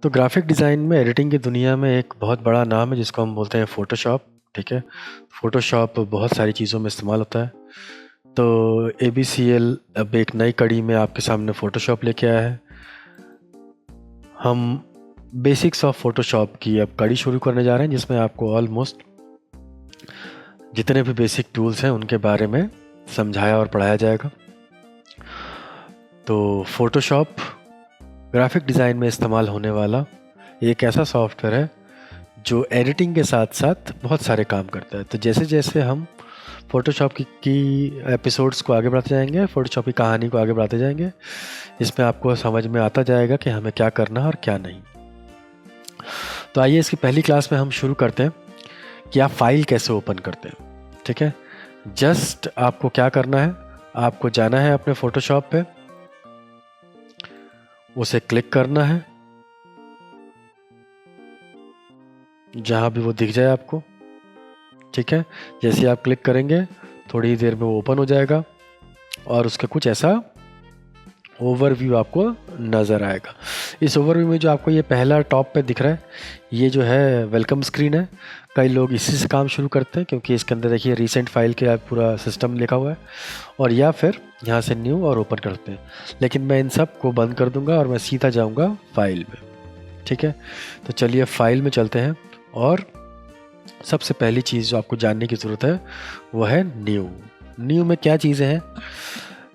तो graphic design में editing की दुनिया में एक बहुत बड़ा नाम है जिसको हम बोलते हैं फ़ोटोशॉप। ठीक है, फ़ोटोशॉप बहुत सारी चीज़ों में इस्तेमाल होता है। तो ABCL अब एक नई कड़ी में आपके सामने फ़ोटोशॉप लेके आया है। हम बेसिक्स ऑफ फ़ोटोशॉप की अब कड़ी शुरू करने जा रहे हैं, जिसमें आपको ऑलमोस्ट जितने भी बेसिक टूल्स हैं उनके बारे में समझाया और पढ़ाया जाएगा। तो फ़ोटोशॉप ग्राफिक डिज़ाइन में इस्तेमाल होने वाला एक ऐसा सॉफ्टवेयर है जो एडिटिंग के साथ साथ बहुत सारे काम करता है। तो जैसे जैसे हम फ़ोटोशॉप की एपिसोड्स को आगे बढ़ाते जाएंगे, फ़ोटोशॉप की कहानी को आगे बढ़ाते जाएंगे, इसमें आपको समझ में आता जाएगा कि हमें क्या करना है और क्या नहीं। तो आइए इसकी पहली क्लास में हम शुरू करते हैं कि आप फाइल कैसे ओपन करते हैं। ठीक है, जस्ट आपको क्या करना है, आपको जाना है अपने फ़ोटोशॉप पे, उसे क्लिक करना है जहाँ भी वो दिख जाए आपको। ठीक है, जैसे आप क्लिक करेंगे थोड़ी देर में वो ओपन हो जाएगा और उसका कुछ ऐसा ओवरव्यू आपको नज़र आएगा। इस ओवरव्यू में जो आपको ये पहला टॉप पे दिख रहा है, ये जो है वेलकम स्क्रीन है। कई लोग इसी से काम शुरू करते हैं क्योंकि इसके अंदर देखिए रिसेंट फाइल के पूरा सिस्टम लिखा हुआ है, और या फिर यहाँ से न्यू और ओपन करते हैं। लेकिन मैं इन सब को बंद कर दूंगा और मैं सीधा जाऊँगा फाइल में। ठीक है, तो चलिए फाइल में चलते हैं और सबसे पहली चीज़ जो आपको जानने की ज़रूरत है वो है न्यू। न्यू में क्या चीज़ें हैं,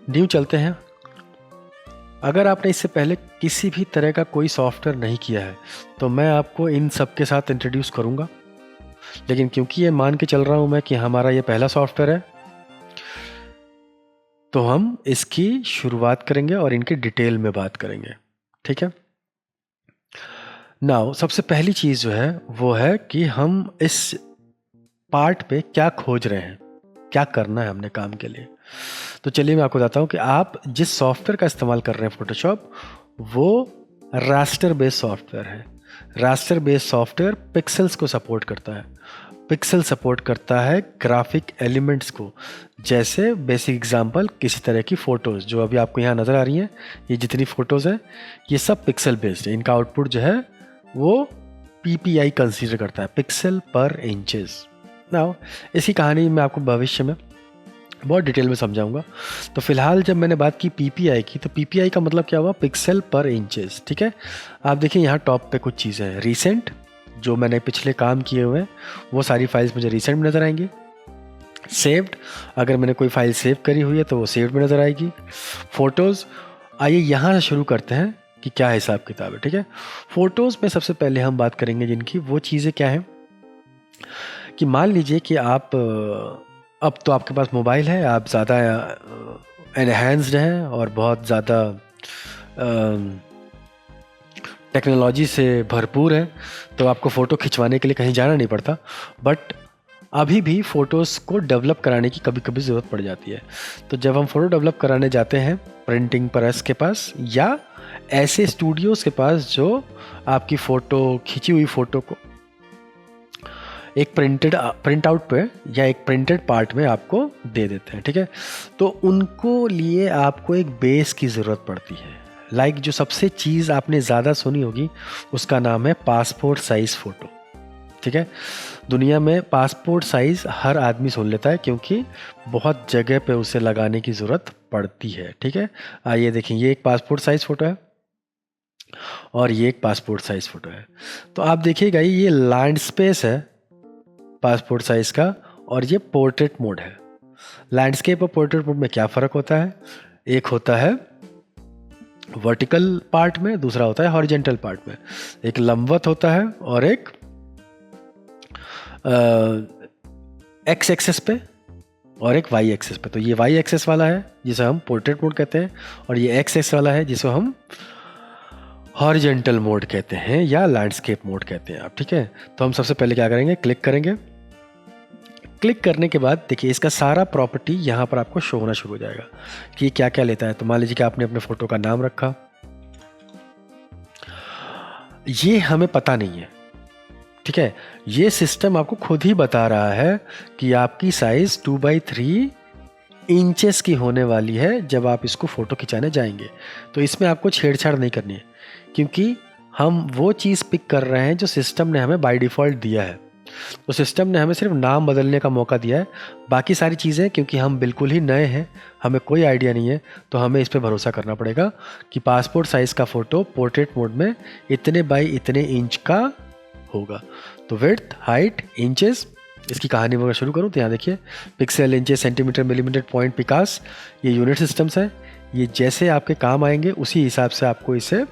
न्यू चलते हैं। अगर आपने इससे पहले किसी भी तरह का कोई सॉफ्टवेयर नहीं किया है तो मैं आपको इन सब के साथ इंट्रोड्यूस करूंगा, लेकिन क्योंकि ये मान के चल रहा हूं मैं कि हमारा ये पहला सॉफ्टवेयर है, तो हम इसकी शुरुआत करेंगे और इनकी डिटेल में बात करेंगे। ठीक है, नाउ सबसे पहली चीज़ जो है वो है कि हम इस पार्ट पे क्या खोज रहे हैं, क्या करना है हमने काम के लिए। तो चलिए मैं आपको बताता हूँ कि आप जिस सॉफ्टवेयर का इस्तेमाल कर रहे हैं फ़ोटोशॉप, वो रास्टर बेस्ड सॉफ्टवेयर है। रास्टर बेस्ड सॉफ्टवेयर पिक्सेल्स को सपोर्ट करता है। पिक्सल सपोर्ट करता है ग्राफिक एलिमेंट्स को। जैसे बेसिक एग्जांपल किसी तरह की फ़ोटोज़ जो अभी आपको यहाँ नज़र आ रही हैं, ये जितनी फ़ोटोज़ हैं ये सब पिक्सल बेस्ड है। इनका आउटपुट जो है वो PPI कंसीडर करता है, पिक्सल पर इंचेस। नाउ इसी कहानी मैं आपको भविष्य में बहुत डिटेल में समझाऊंगा। तो फिलहाल जब मैंने बात की PPI की, तो PPI का मतलब क्या हुआ, पिक्सल पर इंचेस। ठीक है, आप देखिए यहाँ टॉप पे कुछ चीज़ें हैं। रीसेंट, जो मैंने पिछले काम किए हुए हैं वो सारी फाइल्स मुझे रीसेंट में नज़र आएंगी। सेव्ड, अगर मैंने कोई फाइल सेव करी हुई है तो वो सेव्ड में नज़र आएगी। फ़ोटोज़, आइए यहाँ से शुरू करते हैं कि क्या हिसाब किताब है। ठीक है, फ़ोटोज़ में सबसे पहले हम बात करेंगे जिनकी, वो चीज़ें क्या हैं कि मान लीजिए कि आप अब तो आपके पास मोबाइल है, आप ज़्यादा एनहेंस्ड हैं और बहुत ज़्यादा टेक्नोलॉजी से भरपूर है, तो आपको फ़ोटो खिंचवाने के लिए कहीं जाना नहीं पड़ता। बट अभी भी फ़ोटोज़ को डेवलप कराने की कभी कभी ज़रूरत पड़ जाती है। तो जब हम फ़ोटो डेवलप कराने जाते हैं प्रिंटिंग प्रेस के पास या ऐसे स्टूडियोज़ के पास जो आपकी फ़ोटो, खिंची हुई फ़ोटो को एक प्रिंट आउट पे या एक प्रिंटेड पार्ट में आपको दे देते हैं। ठीक है, तो उनको लिए आपको एक बेस की ज़रूरत पड़ती है। लाइक जो सबसे चीज़ आपने ज़्यादा सुनी होगी उसका नाम है पासपोर्ट साइज़ फ़ोटो। ठीक है, दुनिया में पासपोर्ट साइज़ हर आदमी सुन लेता है क्योंकि बहुत जगह पे उसे लगाने की ज़रूरत पड़ती है। ठीक है, आइए देखें, ये एक पासपोर्ट साइज़ फ़ोटो है और ये एक पासपोर्ट साइज़ फ़ोटो है। तो आप देखिएगा ये लैंडस्पेस है पासपोर्ट साइज़ का, और ये पोर्ट्रेट मोड है। लैंडस्केप और पोर्ट्रेट मोड में क्या फ़र्क होता है, एक होता है वर्टिकल पार्ट में, दूसरा होता है हॉरिजेंटल पार्ट में। एक लंबवत होता है और एक एक्स एक्सेस पे और एक वाई एक्सेस पे। तो ये वाई एक्सेस वाला है जिसे हम पोर्ट्रेट मोड कहते हैं, और ये एक्स एक्सेस वाला है जिसे हम हॉरिजेंटल मोड कहते हैं या लैंडस्केप मोड कहते हैं आप। ठीक है, तो हम सबसे पहले क्या करेंगे, क्लिक करेंगे। क्लिक करने के बाद देखिए इसका सारा प्रॉपर्टी यहाँ पर आपको शो होना शुरू हो जाएगा कि क्या क्या लेता है। तो मान लीजिए कि आपने अपने फ़ोटो का नाम रखा, ये हमें पता नहीं है। ठीक है, ये सिस्टम आपको खुद ही बता रहा है कि आपकी साइज़ 2x3 इंचेस की होने वाली है जब आप इसको फ़ोटो खिंचाने जाएंगे। तो इसमें आपको छेड़छाड़ नहीं करनी है, क्योंकि हम वो चीज़ पिक कर रहे हैं जो सिस्टम ने हमें बाय डिफ़ॉल्ट दिया है। तो सिस्टम ने हमें सिर्फ नाम बदलने का मौका दिया है, बाकी सारी चीज़ें क्योंकि हम बिल्कुल ही नए हैं, हमें कोई आइडिया नहीं है, तो हमें इस पे भरोसा करना पड़ेगा कि पासपोर्ट साइज़ का फ़ोटो पोर्ट्रेट मोड में इतने बाई इतने इंच का होगा। तो विड्थ, हाइट, इंचेस, इसकी कहानी वगैरह शुरू करूँ तो यहाँ देखिए, pixel, inches, centimetre, millimetre, point, पिकास, ये यूनिट सिस्टम्स हैं। ये जैसे आपके काम आएंगे उसी हिसाब से आपको इसे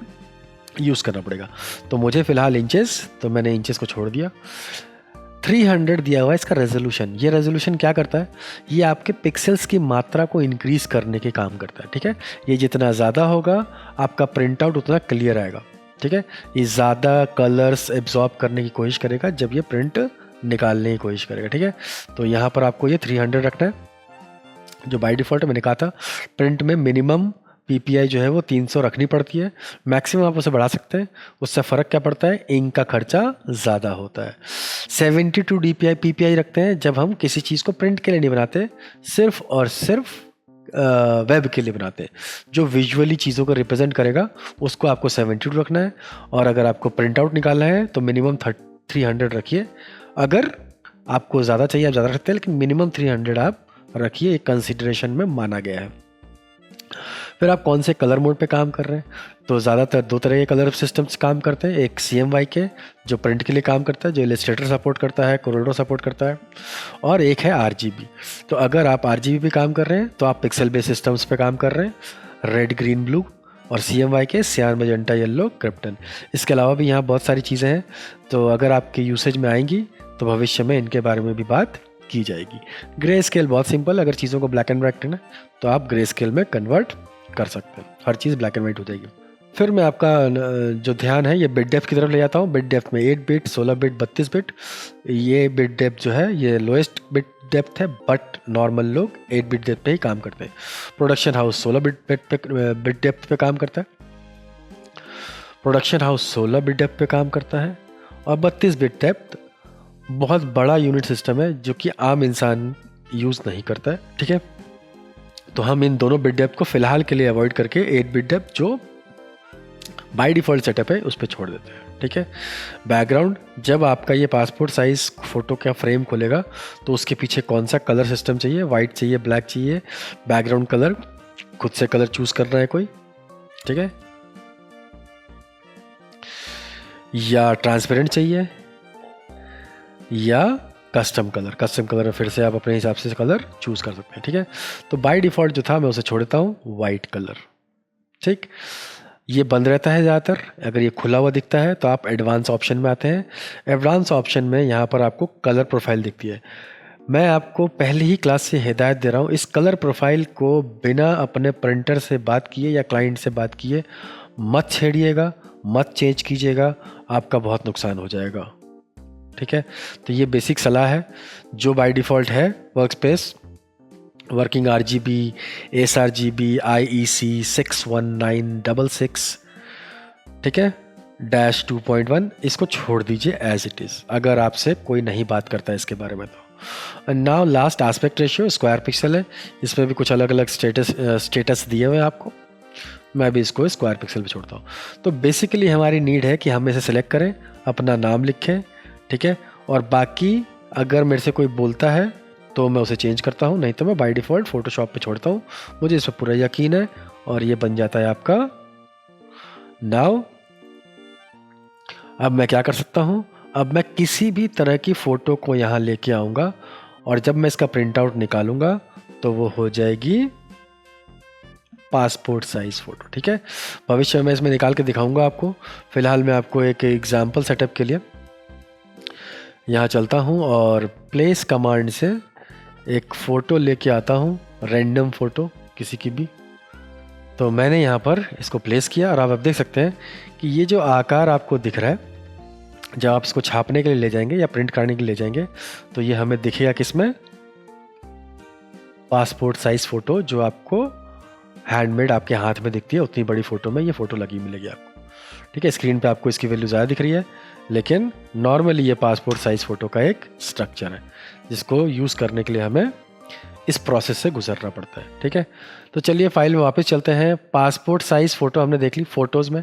यूज़ करना पड़ेगा। तो मुझे फ़िलहाल इंचेस, तो मैंने इंचेस को छोड़ दिया। 300 दिया हुआ है इसका रेजोल्यूशन। ये रेजोल्यूशन क्या करता है, ये आपके पिक्सेल्स की मात्रा को इंक्रीज़ करने के काम करता है। ठीक है, ये जितना ज़्यादा होगा आपका प्रिंट आउट उतना क्लियर आएगा। ठीक है, ये ज़्यादा कलर्स एब्जॉर्ब करने की कोशिश करेगा जब ये प्रिंट निकालने की कोशिश करेगा। ठीक है, तो यहाँ पर आपको ये 300 रखना है, जो बाय डिफ़ॉल्ट मैंने कहा था। प्रिंट में मिनिमम PPI जो है वो 300 रखनी पड़ती है, मैक्सिमम आप उसे बढ़ा सकते हैं। उससे फ़र्क क्या पड़ता है, इंक का खर्चा ज़्यादा होता है। 72 PPI रखते हैं जब हम किसी चीज़ को प्रिंट के लिए नहीं बनाते, सिर्फ और सिर्फ वेब के लिए बनाते हैं। जो विजुअली चीज़ों को रिप्रेजेंट करेगा उसको आपको 72 रखना है, और अगर आपको प्रिंट आउट निकालना है तो मिनिमम 300 रखिए। अगर आपको ज़्यादा चाहिए आप ज़्यादा रखते हैं, लेकिन मिनिमम 300 आप रखिए, एक कंसिडरेशन में माना गया है। फिर आप कौन से कलर मोड पे काम कर रहे हैं, तो ज़्यादातर दो तरह के कलर सिस्टम्स काम करते हैं। एक CMYK जो प्रिंट के लिए काम करता है, जो इलस्ट्रेटर सपोर्ट करता है, कोरोडो सपोर्ट करता है, और एक है RGB। तो अगर आप RGB पे काम कर रहे हैं तो आप पिक्सल बेस्ड सिस्टम्स पे काम कर रहे हैं, रेड, ग्रीन, ब्लू, और CMYK सियान, मैजेंटा, येलो, क्रिप्टन। इसके अलावा भी यहाँ बहुत सारी चीज़ें हैं, तो अगर आपके यूसेज में आएंगी तो भविष्य में इनके बारे में भी बात की जाएगी। ग्रे स्केल बहुत सिंपल, अगर चीज़ों को ब्लैक एंड व्हाइट करना तो आप ग्रे स्केल में कन्वर्ट कर सकते हैं, हर चीज़ ब्लैक एंड व्हाइट हो जाएगी। फिर मैं आपका जो ध्यान है ये बिट डेप्थ की तरफ ले जाता हूँ। बिट डेप्थ में 8 बिट, 16 बिट, 32 बिट। ये बिट डेप्थ जो है ये लोएस्ट बिट डेप्थ है, बट नॉर्मल लोग 8 बिट डेप्थ पे ही काम करते हैं। प्रोडक्शन हाउस 16 बिट डेप्थ पे काम करता है। प्रोडक्शन हाउस 16 बिट डेप्थ पे काम करता है, और 32 बिट डेप्थ बहुत बड़ा यूनिट सिस्टम है जो कि आम इंसान यूज़ नहीं करता है। ठीक है, तो हम इन दोनों बिट डेप्थ को फिलहाल के लिए अवॉइड करके 8 बिट डेप्थ जो बाय डिफ़ॉल्ट सेटअप है उस पर छोड़ देते हैं। ठीक है, बैकग्राउंड, जब आपका ये पासपोर्ट साइज़ फ़ोटो का फ्रेम खोलेगा तो उसके पीछे कौन सा कलर सिस्टम चाहिए, वाइट चाहिए, ब्लैक चाहिए, बैकग्राउंड कलर खुद से कलर चूज़ कर रहा है कोई, ठीक है, या ट्रांसपेरेंट चाहिए, या कस्टम कलर में फिर से आप अपने हिसाब से कलर चूज़ कर सकते हैं। ठीक है, तो बाय डिफ़ॉल्ट जो था मैं उसे छोड़ देता हूँ, वाइट कलर। ठीक, ये बंद रहता है ज़्यादातर। अगर ये खुला हुआ दिखता है तो आप एडवांस ऑप्शन में आते हैं। एडवांस ऑप्शन में यहाँ पर आपको कलर प्रोफाइल दिखती है। मैं आपको पहले ही क्लास से हिदायत दे रहा हूँ, इस कलर प्रोफाइल को बिना अपने प्रिंटर से बात किए या क्लाइंट से बात किए मत छेड़िएगा, मत चेंज कीजिएगा, आपका बहुत नुकसान हो जाएगा। ठीक है, तो ये बेसिक सलाह है जो बाय डिफ़ॉल्ट है workspace working RGB, sRGB, IEC 61966। ठीक है, -2.1 इसको छोड़ दीजिए एज इट इज़, अगर आपसे कोई नहीं बात करता है इसके बारे में तो। Now last aspect ratio square pixel है, इसमें भी कुछ अलग अलग स्टेटस दिए हुए हैं आपको। मैं भी इसको स्क्वायर पिक्सल पे छोड़ता हूँ। तो बेसिकली हमारी नीड है कि हम इसे सेलेक्ट करें, अपना नाम लिखें, ठीक है, और बाकी अगर मेरे से कोई बोलता है तो मैं उसे चेंज करता हूँ, नहीं तो मैं बाय डिफ़ॉल्ट फोटोशॉप पे छोड़ता हूँ। मुझे इस पर पूरा यकीन है, और ये बन जाता है आपका नाउ। अब मैं क्या कर सकता हूँ, अब मैं किसी भी तरह की फ़ोटो को यहाँ लेके आऊँगा, और जब मैं इसका प्रिंट आउट निकालूंगा तो वो हो जाएगी पासपोर्ट साइज़ फ़ोटो। ठीक है, भविष्य में मैं इसमें निकाल के दिखाऊंगा आपको। फ़िलहाल मैं आपको एक एग्जाम्पल सेटअप के लिए यहाँ चलता हूँ और प्लेस कमांड से एक फ़ोटो लेके आता हूँ, रैंडम फ़ोटो किसी की भी। तो मैंने यहाँ पर इसको प्लेस किया, और आप देख सकते हैं कि ये जो आकार आपको दिख रहा है, जब आप इसको छापने के लिए ले जाएंगे या प्रिंट करने के लिए ले जाएंगे तो ये हमें दिखेगा किसमें, पासपोर्ट साइज़ फ़ोटो जो आपको हैंडमेड आपके हाथ में दिखती है, उतनी बड़ी फ़ोटो में ये फ़ोटो लगी मिलेगी आपको। ठीक है, स्क्रीन पे आपको इसकी वैल्यू ज़्यादा दिख रही है, लेकिन नॉर्मली ये पासपोर्ट साइज़ फ़ोटो का एक स्ट्रक्चर है जिसको यूज़ करने के लिए हमें इस प्रोसेस से गुजरना पड़ता है। ठीक है, तो चलिए फाइल में वापस चलते हैं। पासपोर्ट साइज़ फ़ोटो हमने देख ली फ़ोटोज़ में।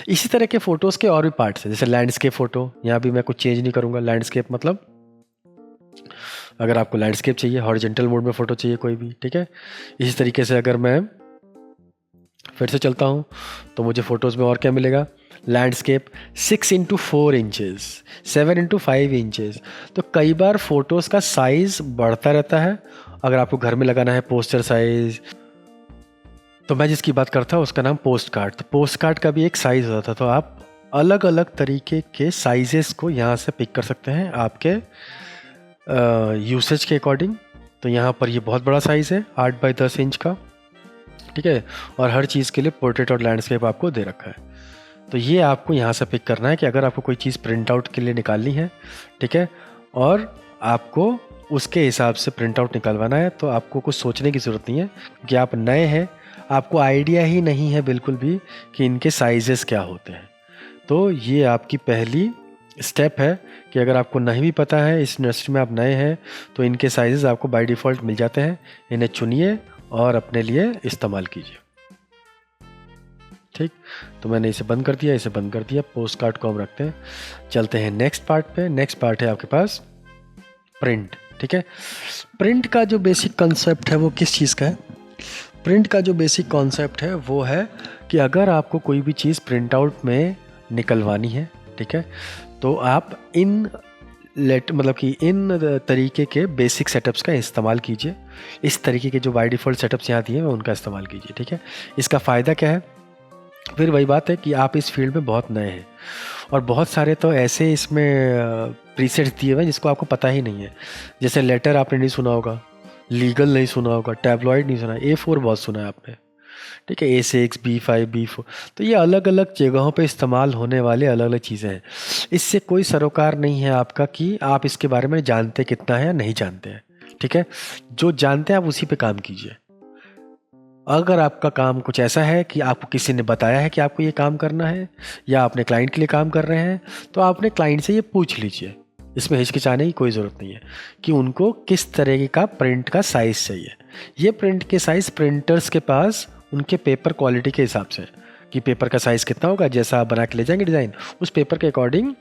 इसी तरह के फ़ोटोज़ के और भी पार्ट्स हैं, जैसे लैंडस्केप फ़ोटो। यहाँ भी मैं कुछ चेंज नहीं करूँगा। लैंडस्केप मतलब अगर आपको लैंडस्केप चाहिए, हॉरिजॉन्टल मोड में फ़ोटो चाहिए कोई भी, ठीक है। इसी तरीके से अगर मैं फिर से चलता हूँ तो मुझे फ़ोटोज़ में और क्या मिलेगा, landscape 6x4 inches, 7x5 inches. तो कई बार फ़ोटोज़ का साइज़ बढ़ता रहता है। अगर आपको घर में लगाना है पोस्टर साइज़, तो मैं जिसकी बात करता हूँ उसका नाम पोस्ट कार्ड। तो पोस्ट कार्ड का भी एक साइज़ होता था। तो आप अलग अलग तरीके के साइजेस को यहाँ से पिक कर सकते हैं आपके यूसेज के अकॉर्डिंग। तो यहाँ पर ये बहुत बड़ा साइज़ है 8x10 इंच का, ठीक है। और हर चीज़ के लिए पोर्ट्रेट और लैंडस्केप आपको दे रखा है। तो ये आपको यहाँ से पिक करना है कि अगर आपको कोई चीज़ प्रिंट आउट के लिए निकालनी है, ठीक है, और आपको उसके हिसाब से प्रिंट आउट निकलवाना है, तो आपको कुछ सोचने की ज़रूरत नहीं है क्योंकि आप नए हैं, आपको आइडिया ही नहीं है बिल्कुल भी कि इनके साइजेस क्या होते हैं। तो ये आपकी पहली स्टेप है कि अगर आपको नहीं भी पता है, इस इंडस्ट्री में आप नए हैं, तो इनके साइजेस आपको बाय डिफ़ॉल्ट मिल जाते हैं। इन्हें चुनिए और अपने लिए इस्तेमाल कीजिए। ठीक, तो मैंने इसे बंद कर दिया, इसे बंद कर दिया। पोस्ट कार्ड को हम रखते हैं। चलते हैं नेक्स्ट पार्ट पे। नेक्स्ट पार्ट है आपके पास प्रिंट। ठीक है, प्रिंट का जो बेसिक कॉन्सेप्ट है वो किस चीज़ का है? प्रिंट का जो बेसिक कॉन्सेप्ट है वो है कि अगर आपको कोई भी चीज़ प्रिंट आउट में निकलवानी है, ठीक है, तो आप इन तरीके के बेसिक सेटअप्स का इस्तेमाल कीजिए। इस तरीके के जो बाय डिफ़ॉल्ट सेटअप्स यहाँ दिए हैं उनका इस्तेमाल कीजिए। ठीक है, इसका फ़ायदा क्या है? फिर वही बात है कि आप इस फील्ड में बहुत नए हैं और बहुत सारे तो ऐसे इसमें प्रीसेट्स दिए हुए हैं जिसको आपको पता ही नहीं है। जैसे लेटर आपने नहीं सुना होगा, लीगल नहीं सुना होगा, टैबलॉइड नहीं सुना, A4 बहुत सुना है आपने, ठीक है, A6, B5, B4। तो ये अलग अलग जगहों पे इस्तेमाल होने वाले अलग अलग चीज़ें हैं। इससे कोई सरोकार नहीं है आपका कि आप इसके बारे में जानते कितना है या नहीं जानते हैं। ठीक है, जो जानते हैं आप उसी पे काम कीजिए। अगर आपका काम कुछ ऐसा है कि आपको किसी ने बताया है कि आपको ये काम करना है या अपने क्लाइंट के लिए काम कर रहे हैं, तो आपने क्लाइंट से ये पूछ लीजिए। इसमें हिचकिचाने की कोई ज़रूरत नहीं है कि उनको किस तरह का प्रिंट का साइज़ चाहिए। ये प्रिंट के साइज़ प्रिंटर्स के पास उनके पेपर क्वालिटी के हिसाब से कि पेपर का साइज़ कितना होगा, जैसा आप बना के ले जाएंगे डिज़ाइन, उस पेपर के अकॉर्डिंग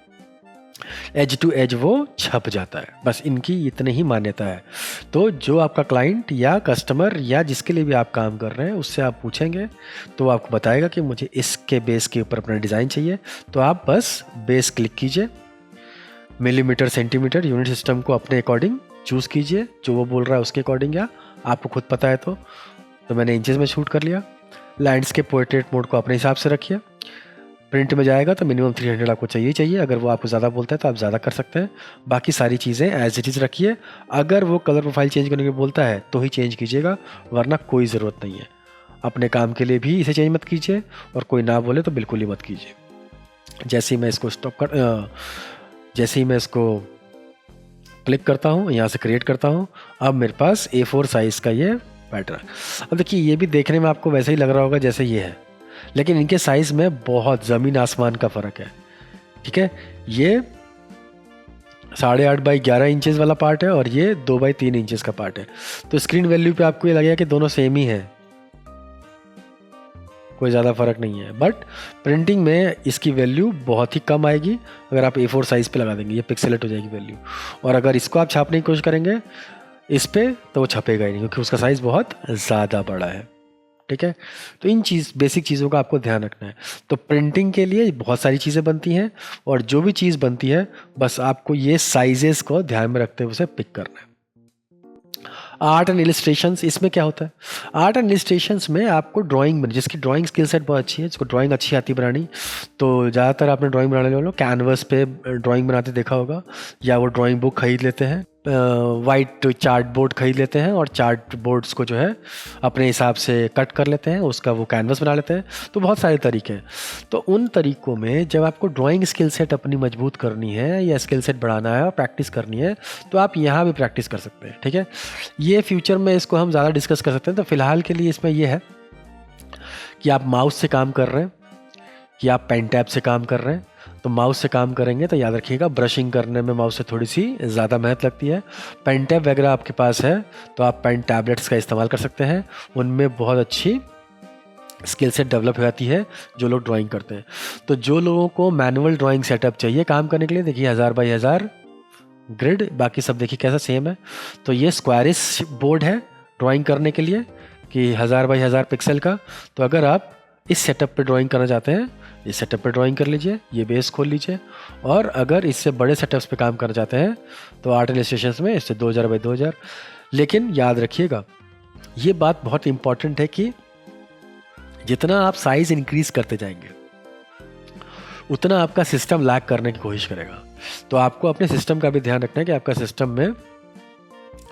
एज टू एज वो छप जाता है। बस इनकी इतनी ही मान्यता है। तो जो आपका क्लाइंट या कस्टमर या जिसके लिए भी आप काम कर रहे हैं उससे आप पूछेंगे तो वो आपको बताएगा कि मुझे इसके बेस के ऊपर अपना डिज़ाइन चाहिए। तो आप बस बेस क्लिक कीजिए, मिलीमीटर, सेंटीमीटर, यूनिट सिस्टम को अपने अकॉर्डिंग चूज़ कीजिए, जो वो बोल रहा है उसके अकॉर्डिंग, या आपको खुद पता है तो मैंने इंचेस में शूट कर लिया। लैंडस्केप पोर्ट्रेट मोड को अपने हिसाब से रखिए। प्रिंट में जाएगा तो मिनिमम 300 आपको चाहिए। अगर वो आपको ज़्यादा बोलता है तो आप ज़्यादा कर सकते हैं। बाकी सारी चीज़ें एज इट इज़ रखिए। अगर वो कलर प्रोफाइल चेंज करने को बोलता है तो ही चेंज कीजिएगा, वरना कोई ज़रूरत नहीं है। अपने काम के लिए भी इसे चेंज मत कीजिए और कोई ना बोले तो बिल्कुल ही मत कीजिए। जैसे ही मैं इसको क्लिक करता हूँ, यहाँ से क्रिएट करता हूँ, अब मेरे पास A4 साइज़ का ये पैटर्न। अब देखिए, ये भी देखने में आपको वैसे ही लग रहा होगा जैसे ये है, लेकिन इनके साइज़ में बहुत ज़मीन आसमान का फ़र्क है। ठीक है, ये 8.5x11 इंचेस वाला पार्ट है और ये 2x3 इंचेस का पार्ट है। तो स्क्रीन वैल्यू पे आपको ये लगेगा कि दोनों सेम ही है, कोई ज़्यादा फ़र्क नहीं है। बट प्रिंटिंग में इसकी वैल्यू बहुत ही कम आएगी। अगर आप A4 साइज़ पे लगा देंगे ये पिक्सेलेट हो जाएगी वैल्यू, और अगर इसको आप छापने की कोशिश करेंगे इस पे तो वो छपेगा ही नहीं क्योंकि उसका साइज़ बहुत ज़्यादा बड़ा है। ठीक है, तो इन बेसिक चीज़ों का आपको ध्यान रखना है। तो प्रिंटिंग के लिए बहुत सारी चीज़ें बनती हैं और जो भी चीज़ बनती है बस आपको ये साइजेस को ध्यान में रखते हुए उसे पिक करना है। आर्ट एंड इलिस्ट्रेशंस, इसमें क्या होता है? आर्ट एंड इलिस्ट्रेशंस में आपको ड्राइंग में, जिसकी ड्राइंग स्किल सेट बहुत अच्छी है, जिसको ड्राइंग अच्छी आती बनानी, तो ज़्यादातर आपने ड्राइंग बनाने वालों कैनवस पे ड्राइंग बनाते देखा होगा, या वो ड्राइंग बुक खरीद लेते हैं, वाइट चार्ट बोर्ड खरीद लेते हैं और चार्ट बोर्ड्स को जो है अपने हिसाब से कट कर लेते हैं, उसका वो कैनवस बना लेते हैं। तो बहुत सारे तरीके हैं। तो उन तरीक़ों में जब आपको ड्राइंग स्किल सेट अपनी मजबूत करनी है या स्किल सेट बढ़ाना है और प्रैक्टिस करनी है तो आप यहाँ भी प्रैक्टिस कर सकते हैं। ठीक है, ये फ्यूचर में इसको हम ज़्यादा डिस्कस कर सकते हैं। तो फिलहाल के लिए इसमें यह है कि आप माउस से काम कर रहे हैं कि आप पेन टैब से काम कर रहे हैं, तो तो माउस से काम करेंगे तो याद रखिएगा ब्रशिंग करने में माउस से थोड़ी सी ज़्यादा मेहनत लगती है। पेन टैब वगैरह आपके पास है तो आप पेन टैबलेट्स का इस्तेमाल कर सकते हैं, उनमें बहुत अच्छी स्किल सेट डेवलप हो जाती है जो लोग ड्राइंग करते हैं। तो जो लोगों को मैनुअल ड्राइंग सेटअप चाहिए काम करने के लिए, देखिए 1000 बाई 1000 ग्रिड, बाकी सब देखिए कैसा सेम है। तो ये स्क्वायरिश बोर्ड है ड्राइंग करने के लिए कि 1000 बाई 1000 पिक्सल का। तो अगर आप इस सेटअप पे ड्राइंग करना चाहते हैं, इस सेटअप पे ड्राइंग कर लीजिए, ये बेस खोल लीजिए। और अगर इससे बड़े सेटअप्स पे काम करना चाहते हैं तो आर्ट इलस्ट्रेशन में इससे 2000 बाई 2000। लेकिन याद रखिएगा ये बात बहुत इंपॉर्टेंट है कि जितना आप साइज इंक्रीज करते जाएंगे उतना आपका सिस्टम लैग करने की कोशिश करेगा। तो आपको अपने सिस्टम का भी ध्यान रखना है कि आपका सिस्टम में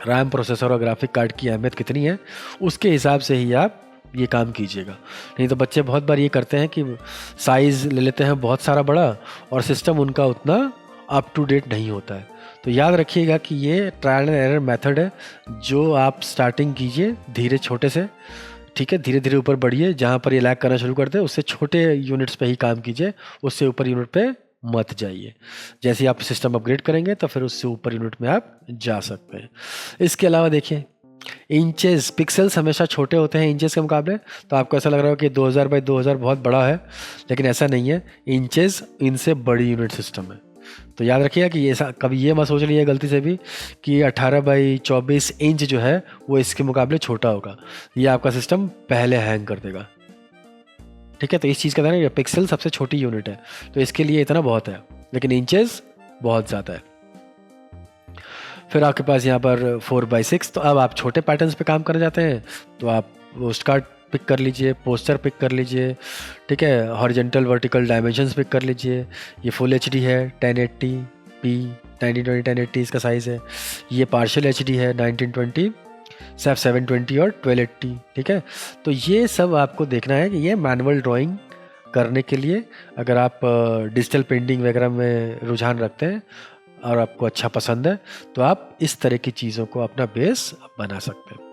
रैम, प्रोसेसर और ग्राफिक कार्ड की अहमियत कितनी है, उसके हिसाब से ही आप ये काम कीजिएगा। नहीं तो बच्चे बहुत बार ये करते हैं कि साइज़ ले लेते हैं बहुत सारा बड़ा और सिस्टम उनका उतना अप टू डेट नहीं होता है। तो याद रखिएगा कि ये ट्रायल एंड एरर मेथड है, जो आप स्टार्टिंग कीजिए धीरे छोटे से, ठीक है, धीरे धीरे ऊपर बढ़िए। जहाँ पर ये लैग करना शुरू करते हैं उससे छोटे यूनिट्स पे ही काम कीजिए, उससे ऊपर यूनिट पे मत जाइए। जैसे ही आप सिस्टम अपग्रेड करेंगे तो फिर उससे ऊपर यूनिट में आप जा सकते हैं। इसके अलावा देखिए इंचेस, पिक्सल्स हमेशा छोटे होते हैं इंचेस के मुकाबले। तो आपको ऐसा लग रहा हो कि 2000 बाई 2000 बहुत बड़ा है, लेकिन ऐसा नहीं है। इंचेस इनसे बड़ी यूनिट सिस्टम है। तो याद रखिएगा कि ये कभी ये मत सोच लीजिए गलती से भी कि 18 बाई 24 इंच जो है वो इसके मुकाबले छोटा होगा, ये आपका सिस्टम पहले हैंग कर देगा। ठीक है, तो इस चीज़ का ध्यान, पिक्सल सबसे छोटी यूनिट है तो इसके लिए इतना बहुत है, लेकिन इंचेस बहुत ज़्यादा है। फिर आपके पास यहाँ पर 4x6। तो अब आप छोटे पैटर्न्स पे काम करना चाहते हैं तो आप पोस्ट कार्ड पिक कर लीजिए, पोस्टर पिक कर लीजिए, ठीक है, हॉरिजेंटल वर्टिकल डायमेंशंस पिक कर लीजिए। ये फुल HD है 1080p 1920 1080 इसका साइज़ है। ये पार्शियल HD है 1920 सिर्फ 720 और 1280, ठीक है। तो ये सब आपको देखना है कि ये मैनुअल ड्राइंग करने के लिए, अगर आप डिजिटल पेंटिंग वगैरह में रुझान रखते हैं और आपको अच्छा पसंद है तो आप इस तरह की चीज़ों को अपना बेस बना सकते हैं।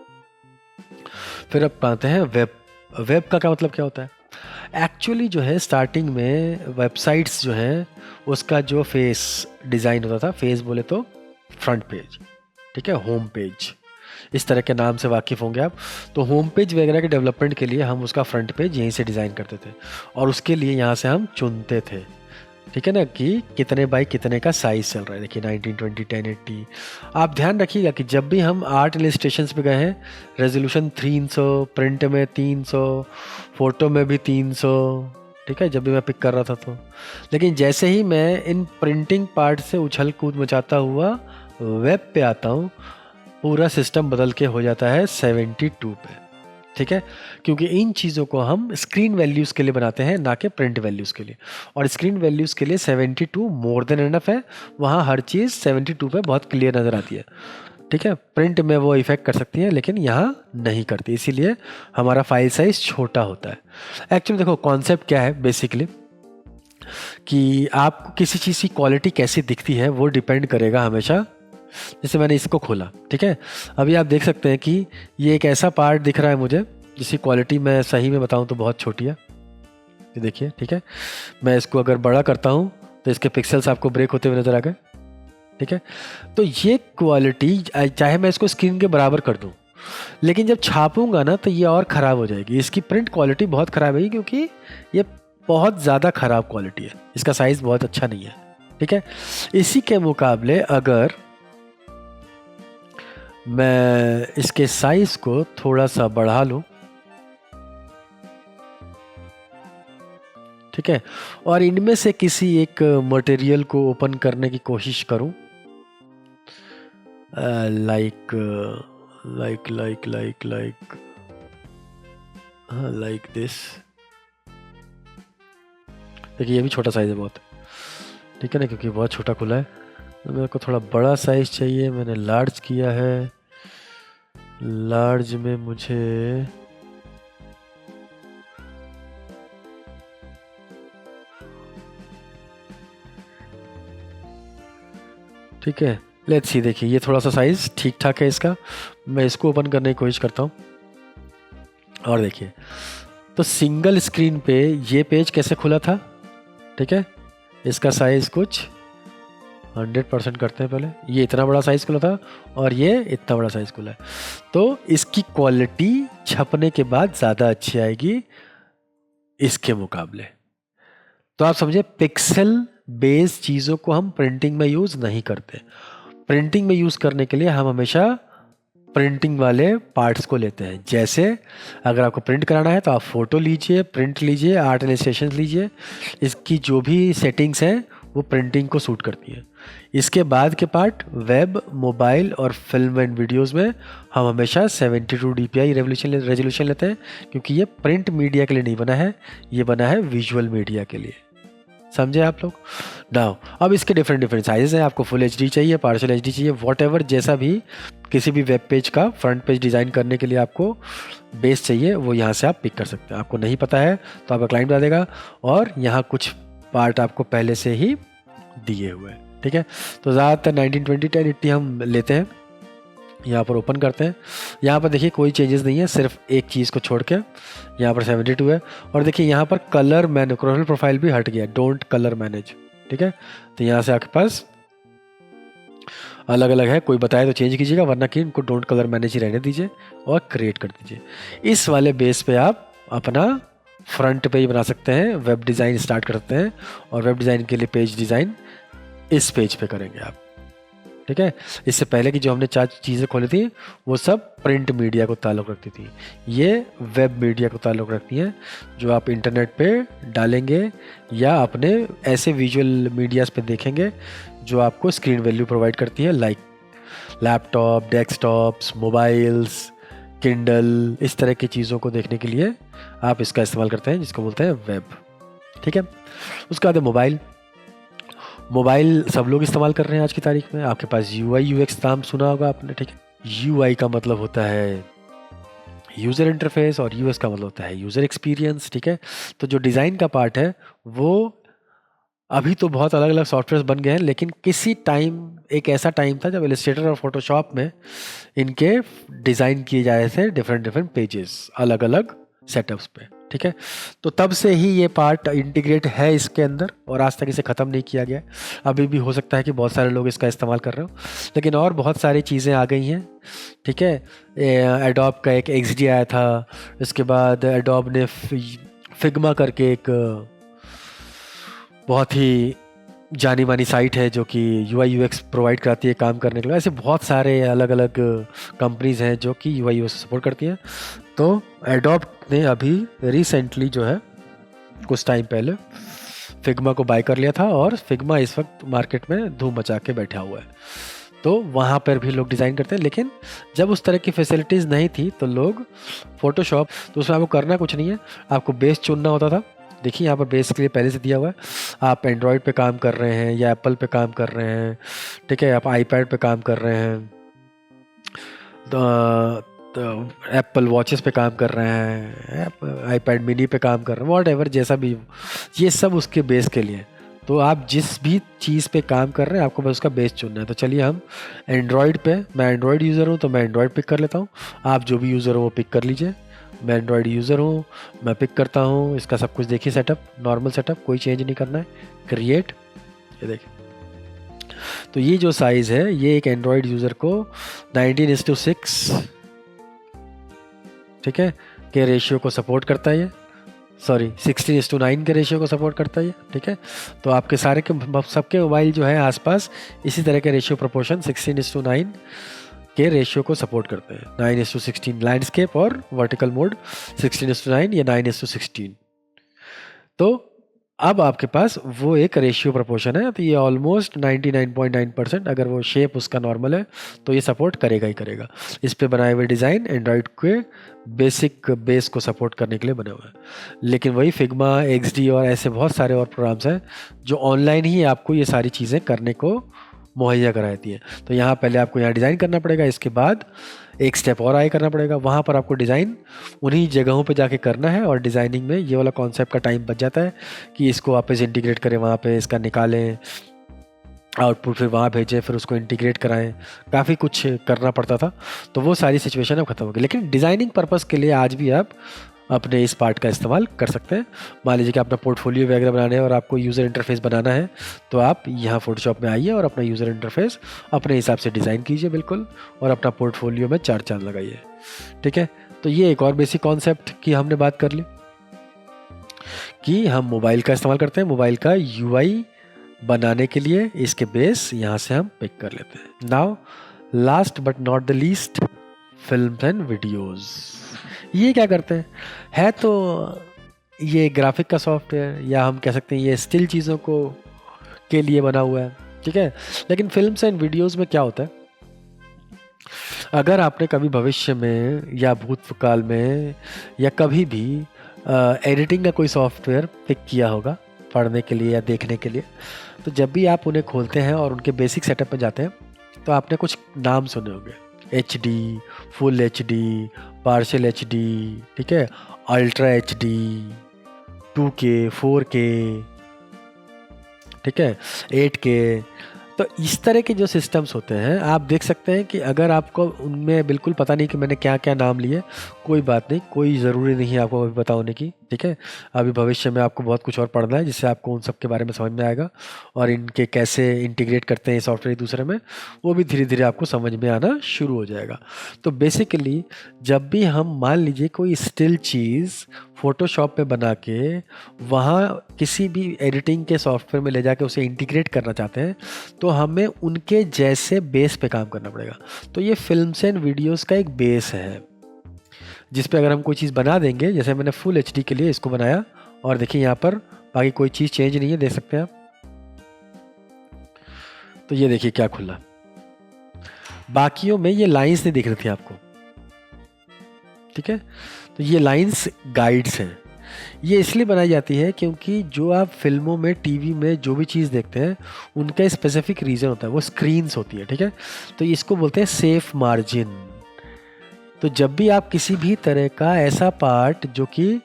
फिर अब आते हैं वेब। वेब का क्या मतलब क्या होता है? एक्चुअली जो है स्टार्टिंग में वेबसाइट्स जो हैं उसका जो फेस डिज़ाइन होता था, फेस बोले तो फ्रंट पेज, ठीक है, होम पेज, इस तरह के नाम से वाकिफ़ होंगे आप। तो होम पेज वगैरह के डेवलपमेंट के लिए हम उसका फ्रंट पेज यहीं से डिज़ाइन करते थे और उसके लिए यहाँ से हम चुनते थे, ठीक है ना, कि कितने बाई कितने का साइज़ चल रहा है। देखिए 1920 1080। आप ध्यान रखिएगा कि जब भी हम आर्ट इलस्ट्रेशंस पे गए हैं रेजोल्यूशन 300, प्रिंट में 300, फ़ोटो में भी 300, ठीक है, जब भी मैं पिक कर रहा था तो। लेकिन जैसे ही मैं इन प्रिंटिंग पार्ट से उछल कूद मचाता हुआ वेब पे आता हूँ, पूरा सिस्टम बदल के हो जाता है 72 पे, ठीक है, क्योंकि इन चीज़ों को हम स्क्रीन वैल्यूज़ के लिए बनाते हैं, ना कि प्रिंट वैल्यूज़ के लिए। और स्क्रीन वैल्यूज़ के लिए 72 मोर देन इनफ है, वहाँ हर चीज़ 72 पे बहुत क्लियर नज़र आती है, ठीक है। प्रिंट में वो इफेक्ट कर सकती है लेकिन यहाँ नहीं करती, इसीलिए हमारा फाइल साइज़ छोटा होता है। एक्चुअली देखो कॉन्सेप्ट क्या है बेसिकली, कि आपको किसी चीज़ की क्वालिटी कैसी दिखती है वो डिपेंड करेगा हमेशा। जैसे मैंने इसको खोला, ठीक है, अभी आप देख सकते हैं कि ये एक ऐसा पार्ट दिख रहा है मुझे जिसकी क्वालिटी मैं सही में बताऊं तो बहुत छोटी है। ये देखिए, ठीक है, मैं इसको अगर बड़ा करता हूं तो इसके पिक्सल्स आपको ब्रेक होते हुए नज़र आ गए, ठीक है। तो ये क्वालिटी चाहे मैं इसको स्क्रीन के बराबर कर दूं, लेकिन जब छापूंगा ना तो ये और ख़राब हो जाएगी। इसकी प्रिंट क्वालिटी बहुत ख़राब है क्योंकि ये बहुत ज़्यादा ख़राब क्वालिटी है, इसका साइज़ बहुत अच्छा नहीं है, ठीक है। इसी के मुकाबले अगर मैं इसके साइज को थोड़ा सा बढ़ा लूं, ठीक है, और इनमें से किसी एक मटेरियल को ओपन करने की कोशिश करूं, लाइक दिस। देखिए ये भी छोटा साइज है बहुत, ठीक है ना, क्योंकि बहुत छोटा खुला है। तो मेरे को थोड़ा बड़ा साइज चाहिए, मैंने लार्ज किया है। लार्ज में मुझे ठीक है, लेट्स सी। देखिए ये थोड़ा सा साइज ठीक ठाक है इसका, मैं इसको ओपन करने की कोशिश करता हूँ और देखिए तो सिंगल स्क्रीन पे ये पेज कैसे खुला था, ठीक है, इसका साइज़ कुछ 100% करते हैं पहले। ये इतना बड़ा साइज़ खुला था और ये इतना बड़ा साइज़ खुला है, तो इसकी क्वालिटी छपने के बाद ज़्यादा अच्छी आएगी इसके मुकाबले। तो आप समझे, पिक्सल बेस्ड चीज़ों को हम प्रिंटिंग में यूज़ नहीं करते। प्रिंटिंग में यूज़ करने के लिए हम हमेशा प्रिंटिंग वाले पार्ट्स को लेते हैं। जैसे अगर आपको प्रिंट कराना है तो आप फ़ोटो लीजिए, प्रिंट लीजिए, आर्ट इलस्ट्रेशन लीजिए, इसकी जो भी सेटिंग्स हैं वो प्रिंटिंग को सूट करती है। इसके बाद के पार्ट वेब, मोबाइल और फिल्म एंड वीडियोस में हम हमेशा 72 dpi रेजोल्यूशन लेते हैं, क्योंकि ये प्रिंट मीडिया के लिए नहीं बना है, ये बना है विजुअल मीडिया के लिए। समझे आप लोग? नाउ अब इसके डिफरेंट साइजेस हैं। आपको फुल HD चाहिए, पार्शियल HD चाहिए, वॉट जैसा भी किसी भी वेब पेज का फ्रंट पेज डिज़ाइन करने के लिए आपको बेस चाहिए, वो यहाँ से आप पिक कर सकते हैं। आपको नहीं पता है तो आपका क्लाइंट बता देगा, और यहाँ कुछ पार्ट आपको पहले से ही दिए हुए हैं। ठीक है, तो ज़्यादातर 1920 1080 हम लेते हैं। यहाँ पर ओपन करते हैं, यहाँ पर देखिए कोई चेंजेस नहीं है, सिर्फ एक चीज़ को छोड़ के यहाँ पर 72 है। और देखिए यहाँ पर कलर मैनेज, कलर प्रोफाइल भी हट गया, डोंट कलर मैनेज। ठीक है, तो यहाँ से आपके पास अलग अलग है, कोई बताए तो चेंज कीजिएगा, वरना कि इनको डोंट कलर मैनेज ही रहने दीजिए और क्रिएट कर दीजिए। इस वाले बेस पे आप अपना फ्रंट पेज बना सकते हैं, वेब डिज़ाइन स्टार्ट कर सकते हैं, और वेब डिज़ाइन के लिए पेज डिज़ाइन इस पेज पे करेंगे आप। ठीक है, इससे पहले की जो हमने 4 चीज़ें खोली थी वो सब प्रिंट मीडिया को ताल्लुक़ रखती थी, ये वेब मीडिया को ताल्लुक़ रखती हैं, जो आप इंटरनेट पे डालेंगे या अपने ऐसे विजुअल मीडियाज़ पे देखेंगे जो आपको स्क्रीन वैल्यू प्रोवाइड करती है, like laptop, desktops, mobiles, Kindle, इस तरह की चीज़ों को देखने के लिए आप इसका इस्तेमाल करते हैं, जिसको बोलते हैं वेब। ठीक है, उसके बाद मोबाइल। मोबाइल सब लोग इस्तेमाल कर रहे हैं आज की तारीख में। आपके पास UI UX नाम सुना होगा आपने। ठीक है, UI का मतलब होता है यूज़र इंटरफेस और UX का मतलब होता है यूज़र एक्सपीरियंस। ठीक है, तो जो डिज़ाइन का पार्ट है वो अभी तो बहुत अलग अलग सॉफ्टवेयर बन गए हैं, लेकिन किसी टाइम एक ऐसा टाइम था जब इलस्ट्रेटर और फोटोशॉप में इनके डिज़ाइन किए जाए थे डिफरेंट पेजेस अलग अलग सेटअप्स पे। ठीक है, तो तब से ही ये पार्ट इंटीग्रेट है इसके अंदर, और आज तक इसे ख़त्म नहीं किया गया। अभी भी हो सकता है कि बहुत सारे लोग इसका इस्तेमाल कर रहे हो, लेकिन और बहुत सारी चीज़ें आ गई हैं। ठीक है, एडोब का एक XD आया था, इसके बाद एडोब ने फिग्मा करके एक बहुत ही जानी मानी साइट है जो कि UI UX प्रोवाइड कराती है काम करने के लिए। ऐसे बहुत सारे अलग अलग कंपनीज़ हैं जो कि UI UX सपोर्ट करती हैं। तो एडोब ने अभी रिसेंटली जो है कुछ टाइम पहले फिग्मा को बाय कर लिया था, और फिग्मा इस वक्त मार्केट में धूम मचा के बैठा हुआ है। तो वहाँ पर भी लोग डिज़ाइन करते हैं, लेकिन जब उस तरह की फैसिलिटीज़ नहीं थी तो लोग फोटोशॉप, तो उसमें आपको करना कुछ नहीं है, आपको बेस चुनना होता था। देखिए यहाँ पर बेस के लिए पहले से दिया हुआ है, आप एंड्रॉयड पे काम कर रहे हैं या एप्पल पे काम कर रहे हैं, ठीक है, आप आईपैड पे काम कर रहे हैं, तो एप्पल वॉचेस पे काम कर रहे हैं, आईपैड मिनी पे काम कर रहे हैं, वॉट जैसा भी, ये सब उसके बेस के लिए। तो आप जिस भी चीज़ पे काम कर रहे हैं आपको बस उसका बेस चुनना है। तो चलिए हम एंड्रॉयड पे, मैं एंड्रॉयड यूज़र हूँ तो मैं एंड्रॉयड पिक कर लेता हूँ, आप जो भी यूज़र हो वो पिक कर लीजिए। मैं एंड्रॉयड यूज़र हूँ, मैं पिक करता हूँ, इसका सब कुछ देखिए, सेटअप नॉर्मल सेटअप, कोई चेंज नहीं करना है, क्रिएट, ये देखिए। तो ये जो साइज़ है ये एक एंड्रॉयड यूज़र को 19:6, ठीक है, के रेशियो को सपोर्ट करता है, ये 16:9 के रेशियो को सपोर्ट करता है ये। ठीक है, तो आपके सारे के सबके मोबाइल जो है आसपास इसी तरह के रेशियो प्रोपोर्शन 16:9 के रेशियो को सपोर्ट करते हैं। 9:16 लैंडस्केप और वर्टिकल मोड 16:9 या 9:16। तो अब आपके पास वो एक रेशियो प्रोपोर्शन है, तो ये ऑलमोस्ट 99.9%, अगर वो शेप उसका नॉर्मल है तो ये सपोर्ट करेगा ही करेगा। इस पे बनाए हुए डिज़ाइन एंड्रॉयड के बेसिक बेस को सपोर्ट करने के लिए बने हुए हैं। लेकिन वही फिग्मा, XD और ऐसे बहुत सारे और प्रोग्राम्स हैं जो ऑनलाइन ही आपको ये सारी चीज़ें करने को मुहैया कराती है। तो यहाँ पहले आपको यहाँ डिज़ाइन करना पड़ेगा, इसके बाद एक स्टेप और आगे करना पड़ेगा, वहाँ पर आपको डिज़ाइन उन्हीं जगहों पे जाके करना है। और डिज़ाइनिंग में ये वाला कॉन्सेप्ट का टाइम बच जाता है कि इसको वापस इंटीग्रेट करें, वहाँ पे इसका निकालें आउटपुट, फिर वहाँ भेजें, फिर उसको इंटीग्रेट कराएं, काफ़ी कुछ करना पड़ता था। तो वो सारी सिचुएशन अब खत्म हो गई। लेकिन डिज़ाइनिंग पर्पज़ के लिए आज भी आप अपने इस पार्ट का इस्तेमाल कर सकते हैं। मान लीजिए कि अपना पोर्टफोलियो वगैरह बनाना है और आपको यूज़र इंटरफेस बनाना है, तो आप यहाँ फोटोशॉप में आइए और अपना यूज़र इंटरफेस अपने हिसाब से डिज़ाइन कीजिए बिल्कुल, और अपना पोर्टफोलियो में 4 चांद लगाइए। ठीक है, तो ये एक और बेसिक कॉन्सेप्ट की हमने बात कर ली कि हम मोबाइल का इस्तेमाल करते हैं, मोबाइल का यूआई बनाने के लिए इसके बेस यहाँ से हम पिक कर लेते हैं। Now last but not the least, films and videos. ये क्या करते हैं, है तो ये ग्राफिक का सॉफ्टवेयर, या हम कह सकते हैं ये स्टिल चीज़ों को के लिए बना हुआ है। ठीक है, लेकिन फिल्म्स एंड वीडियोस में क्या होता है, अगर आपने कभी भविष्य में या भूतकाल में या कभी भी एडिटिंग का कोई सॉफ्टवेयर पिक किया होगा पढ़ने के लिए या देखने के लिए, तो जब भी आप उन्हें खोलते हैं और उनके बेसिक सेटअप में जाते हैं तो आपने कुछ नाम सुने होंगे, HD, full HD, partial HD, ठीक है, अल्ट्रा HD, 2K, 4K, ठीक है, 8K। तो इस तरह के जो सिस्टम्स होते हैं आप देख सकते हैं कि अगर आपको उनमें बिल्कुल पता नहीं कि मैंने क्या क्या नाम लिए, कोई बात नहीं, कोई ज़रूरी नहीं है आपको अभी पता होने की। ठीक है, अभी भविष्य में आपको बहुत कुछ और पढ़ना है जिससे आपको उन सब के बारे में समझ में आएगा, और इनके कैसे इंटीग्रेट करते हैं सॉफ्टवेयर एक दूसरे में, वो भी धीरे धीरे आपको समझ में आना शुरू हो जाएगा। तो बेसिकली जब भी हम मान लीजिए कोई स्टिल चीज़ फ़ोटोशॉप पे बना के वहाँ किसी भी एडिटिंग के सॉफ्टवेयर में ले जाके उसे इंटीग्रेट करना चाहते हैं, तो हमें उनके जैसे बेस पे काम करना पड़ेगा। तो ये फिल्म्स एंड वीडियोस का एक बेस है जिस पे अगर हम कोई चीज़ बना देंगे, जैसे मैंने फुल HD के लिए इसको बनाया, और देखिए यहाँ पर बाकी कोई चीज़ चेंज नहीं है, देख सकते हैं आप। तो ये देखिए क्या खुला, बाकियों में ये लाइंस नहीं दिख रही थी आपको। ठीक है, तो ये लाइंस गाइड्स हैं। ये इसलिए बनाई जाती है क्योंकि जो आप फिल्मों में, टीवी में जो भी चीज़ देखते हैं उनका स्पेसिफिक रीजन होता है, वो स्क्रीन्स होती है। ठीक है, तो इसको बोलते हैं सेफ मार्जिन। तो जब भी आप किसी भी तरह का ऐसा पार्ट जो कि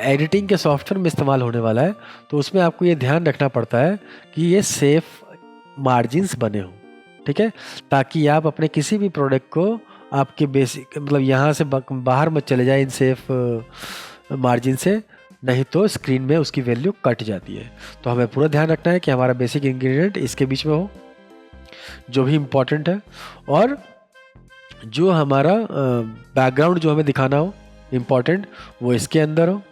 एडिटिंग के सॉफ्टवेयर में इस्तेमाल होने वाला है, तो उसमें आपको ये ध्यान रखना पड़ता है कि ये सेफ मार्जिन्स बने हों। ठीक है, ताकि आप अपने किसी भी प्रोडक्ट को आपके बेसिक मतलब यहाँ से बाहर मत चले जाए इन सेफ मार्जिन से, नहीं तो स्क्रीन में उसकी वैल्यू कट जाती है। तो हमें पूरा ध्यान रखना है कि हमारा बेसिक इंग्रेडिएंट इसके बीच में हो जो भी इम्पोर्टेंट है, और जो हमारा बैकग्राउंड जो हमें दिखाना हो इम्पोर्टेंट वो इसके अंदर हो,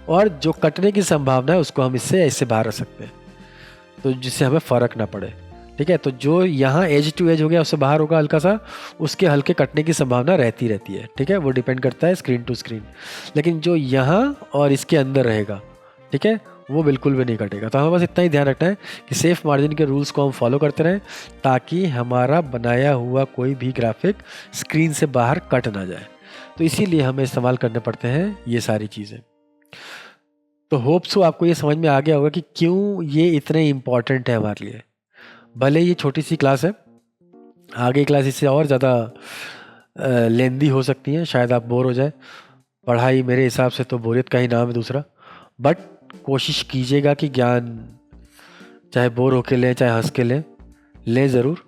और जो कटने की संभावना है उसको हम इससे बाहर रख सकते हैं, तो जिससे हमें फ़र्क ना पड़े। ठीक है, तो जो यहाँ एज टू एज हो गया उससे बाहर होगा हल्का सा, उसके हल्के कटने की संभावना रहती है। ठीक है, वो डिपेंड करता है स्क्रीन टू स्क्रीन, लेकिन जो यहाँ और इसके अंदर रहेगा, ठीक है, वो बिल्कुल भी नहीं कटेगा। तो हमें बस इतना ही ध्यान रखना है कि सेफ मार्जिन के रूल्स को हम फॉलो करते रहें, ताकि हमारा बनाया हुआ कोई भी ग्राफिक स्क्रीन से बाहर कट ना जाए। तो इसीलिए हमें इस्तेमाल करने पड़ते हैं ये सारी चीज़ें। तो होप सो आपको ये समझ में आ गया होगा कि क्यों ये इतने इम्पॉर्टेंट है हमारे लिए। भले ये छोटी सी क्लास है, आगे क्लास इससे और ज़्यादा लेंदी हो सकती है, शायद आप बोर हो जाए। पढ़ाई मेरे हिसाब से तो बोरियत का ही नाम है दूसरा, बट कोशिश कीजिएगा कि ज्ञान चाहे बोर होके लें चाहे हंस के लें ज़रूर,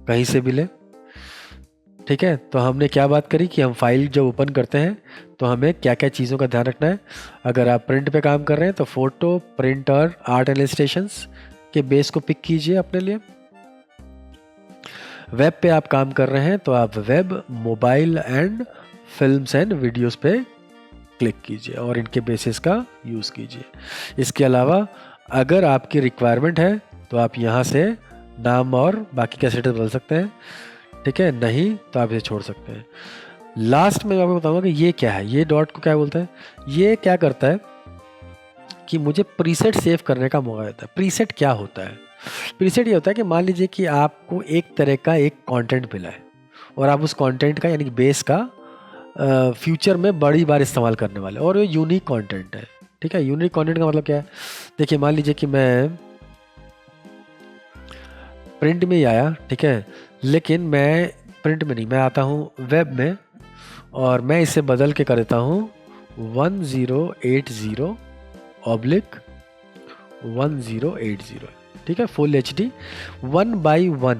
कहीं से भी लें। ठीक है, तो हमने क्या बात करी कि हम फाइल जब ओपन करते हैं तो हमें क्या क्या चीज़ों का ध्यान रखना है। अगर आप प्रिंट पे काम कर रहे हैं तो फ़ोटो, प्रिंट और आर्ट इलस्ट्रेशंस के बेस को पिक कीजिए अपने लिए। वेब पे आप काम कर रहे हैं तो आप web, mobile and films and videos पे क्लिक कीजिए और इनके बेसिस का यूज़ कीजिए। इसके अलावा अगर आपकी रिक्वायरमेंट है तो आप यहाँ से नाम और बाकी का स्टेटस बदल सकते हैं। ठीक है, नहीं तो आप इसे छोड़ सकते हैं। लास्ट में मैं आपको बताऊंगा कि ये क्या है, ये डॉट को क्या बोलते हैं। ये क्या करता है कि मुझे प्रीसेट सेव करने का मौका देता है। प्रीसेट क्या होता है? प्रीसेट ये होता है कि मान लीजिए कि आपको एक तरह का एक कंटेंट मिला है और आप उस कंटेंट का यानी कि बेस का फ्यूचर में बड़ी बार इस्तेमाल करने वाले, और ये यूनिक कंटेंट है। ठीक है, यूनिक कंटेंट का मतलब क्या है? देखिए, मान लीजिए कि मैं प्रिंट में ही आया, ठीक है, लेकिन मैं प्रिंट में नहीं, मैं आता हूँ वेब में और मैं इसे बदल के कर देता हूँ 1080/1080। ठीक है, फुल HD 1/1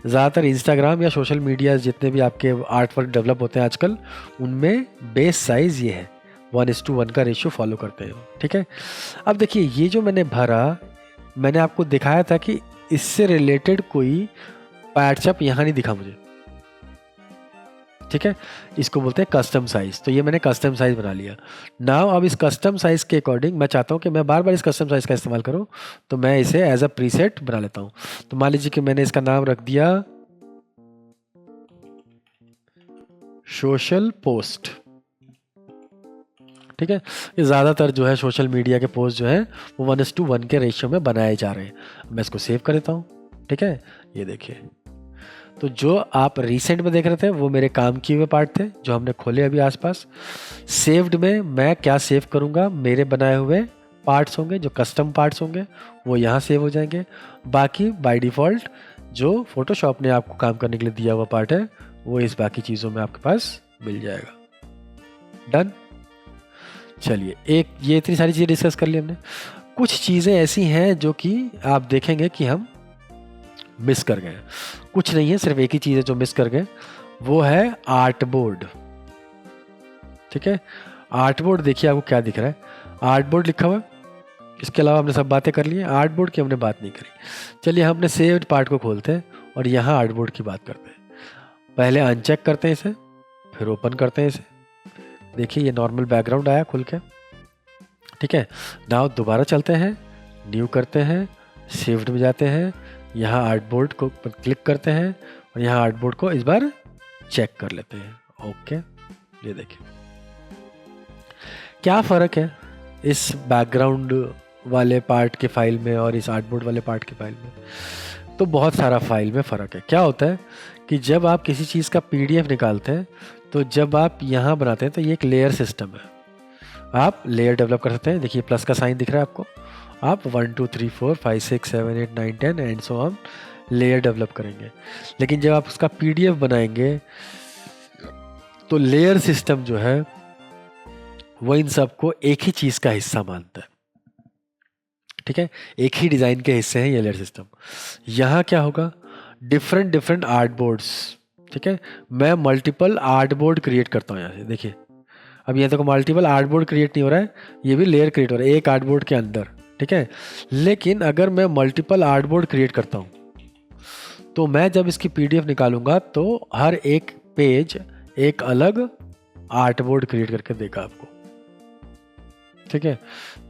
ज़्यादातर इंस्टाग्राम या सोशल मीडिया जितने भी आपके आर्ट वर्क डेवलप होते हैं आजकल, उनमें बेस साइज़ ये है, 1:1 का रेशियो फॉलो करते हैं। ठीक है, अब देखिए ये जो मैंने भरा, मैंने आपको दिखाया था कि इससे रिलेटेड कोई पैचअप यहाँ नहीं दिखा मुझे। ठीक है, इसको बोलते हैं कस्टम साइज। तो ये मैंने कस्टम साइज बना लिया। नाउ अब इस कस्टम साइज के अकॉर्डिंग मैं चाहता हूँ कि मैं बार बार इस कस्टम साइज का इस्तेमाल करूँ, तो मैं इसे एज अ प्रीसेट बना लेता हूँ। तो मान लीजिए कि मैंने इसका नाम रख दिया सोशल पोस्ट। ठीक है, ये ज़्यादातर जो है सोशल मीडिया के पोस्ट जो है वो 1:1 के रेशियो में बनाए जा रहे हैं। मैं इसको सेव कर देता हूँ। ठीक है, ये देखिए, तो जो आप रिसेंट में देख रहे थे वो मेरे काम किए हुए पार्ट थे जो हमने खोले अभी आसपास। सेव्ड में मैं क्या सेव करूँगा, मेरे बनाए हुए पार्ट्स होंगे, जो कस्टम पार्ट्स होंगे वो यहाँ सेव हो जाएंगे। बाकी बाय डिफ़ॉल्ट जो फोटोशॉप ने आपको काम करने के लिए दिया हुआ पार्ट है वो इस बाकी चीज़ों में आपके पास मिल जाएगा। डन। चलिए, एक ये इतनी सारी चीज़ें डिस्कस कर ली हमने। कुछ चीज़ें ऐसी हैं जो कि आप देखेंगे कि हम मिस कर गए। कुछ नहीं है, सिर्फ एक ही चीज़ है जो मिस कर गए, वो है आर्ट बोर्ड। ठीक है, आर्ट बोर्ड देखिए आपको क्या दिख रहा है, आर्ट बोर्ड लिखा हुआ है। इसके अलावा हमने सब बातें कर ली हैं, आर्ट बोर्ड की हमने बात नहीं करी। चलिए हमने सेव्ड पार्ट को खोलते हैं और यहाँ आर्ट बोर्ड की बात करते हैं। पहले अनचेक करते हैं इसे, फिर ओपन करते हैं इसे। देखिए ये नॉर्मल बैकग्राउंड आया खुल के। ठीक है, नाउ दोबारा चलते हैं, न्यू करते हैं, सेव्ड में जाते हैं, यहाँ आर्ट बोर्ड को क्लिक करते हैं और यहाँ आर्ट बोर्ड को इस बार चेक कर लेते हैं। ओके, ये देखिए क्या फ़र्क है इस बैकग्राउंड वाले पार्ट के फाइल में और इस आर्ट बोर्ड वाले पार्ट के फाइल में। तो बहुत सारा फाइल में फ़र्क है। क्या होता है कि जब आप किसी चीज़ का PDF निकालते हैं, तो जब आप यहाँ बनाते हैं तो ये एक लेयर सिस्टम है। आप लेयर डेवलप कर सकते हैं। देखिए प्लस का साइन दिख रहा है आपको। आप 1 2 3 4 5 6 7 8 9 10 and so on layer develop करेंगे। लेकिन जब आप उसका PDF बनाएंगे तो लेयर सिस्टम जो है वो इन सबको एक ही चीज़ का हिस्सा मानता है। ठीक है, एक ही डिज़ाइन के हिस्से हैं ये लेयर सिस्टम। यहाँ क्या होगा, डिफरेंट आर्ट बोर्ड्स। ठीक है, मैं मल्टीपल आर्ट बोर्ड क्रिएट करता हूँ यहाँ से। देखिए अब यहाँ तक मल्टीपल आर्ट बोर्ड क्रिएट नहीं हो रहा है, ये भी लेयर क्रिएट हो रहा है एक आर्ट बोर्ड के अंदर। ठीक है, लेकिन अगर मैं मल्टीपल आर्ट बोर्ड क्रिएट करता हूँ तो मैं जब इसकी PDF निकालूंगा तो हर एक पेज एक अलग आर्ट बोर्ड क्रिएट करके देगा आपको। ठीक है,